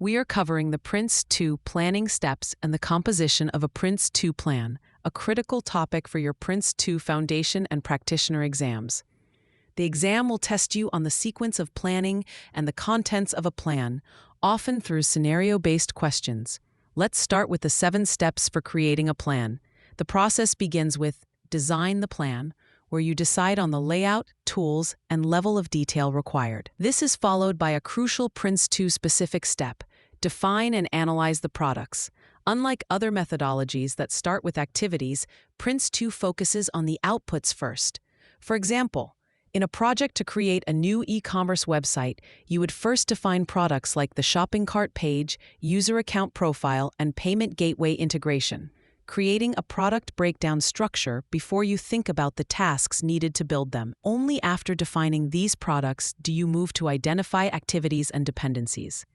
we are covering the PRINCE2 planning steps and the composition of a PRINCE2 plan, a critical topic for your PRINCE2 foundation and practitioner exams. The exam will test you on the sequence of planning and the contents of a plan, often through scenario-based questions. Let's start with the 7 steps for creating a plan. The process begins with design the plan, where you decide on the layout, tools, and level of detail required. This is followed by a crucial PRINCE2 specific step: define and analyze the products. Unlike other methodologies that start with activities, PRINCE2 focuses on the outputs first. For example, in a project to create a new e-commerce website, you would first define products like the shopping cart page, user account profile, and payment gateway integration, creating a product breakdown structure before you think about the tasks needed to build them. Only after defining these products do you move to identify activities and dependencies.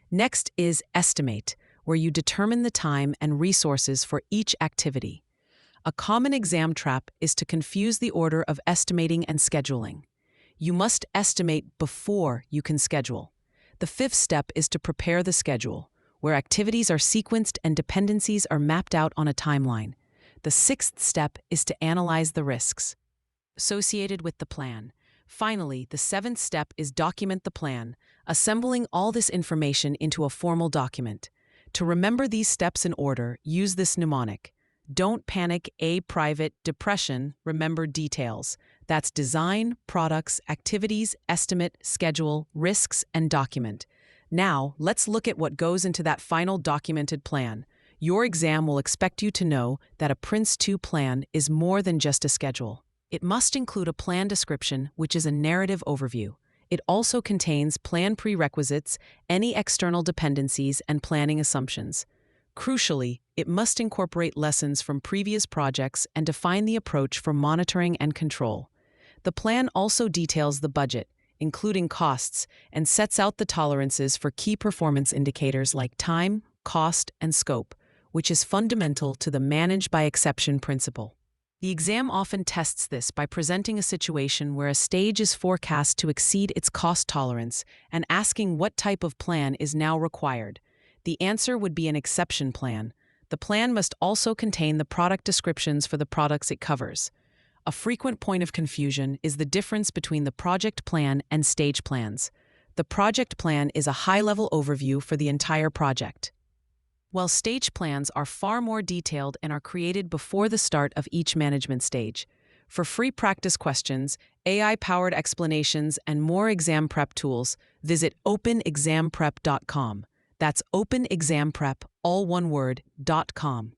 Next is estimate, where you determine the time and resources for each activity. A common exam trap is to confuse the order of estimating and scheduling. You must estimate before you can schedule. The 5th step is to prepare the schedule, where activities are sequenced and dependencies are mapped out on a timeline. The 6th step is to analyze the risks associated with the plan. Finally, the 7th step is document the plan, assembling all this information into a formal document. To remember these steps in order, use this mnemonic. Don't panic, private, depression, remember details. That's design, products, activities, estimate, schedule, risks, and document. Now, let's look at what goes into that final documented plan. Your exam will expect you to know that a PRINCE2 plan is more than just a schedule. It must include a plan description, which is a narrative overview. It also contains plan prerequisites, any external dependencies, and planning assumptions. Crucially, it must incorporate lessons from previous projects and define the approach for monitoring and control. The plan also details the budget, including costs, and sets out the tolerances for key performance indicators like time, cost, and scope, which is fundamental to the manage by exception principle. The exam often tests this by presenting a situation where a stage is forecast to exceed its cost tolerance and asking what type of plan is now required. The answer would be an exception plan. The plan must also contain the product descriptions for the products it covers. A frequent point of confusion is the difference between the project plan and stage plans. The project plan is a high-level overview for the entire project, while stage plans are far more detailed and are created before the start of each management stage. For free practice questions, AI-powered explanations, and more exam prep tools, visit openexamprep.com. That's openexamprep, all one word, .com.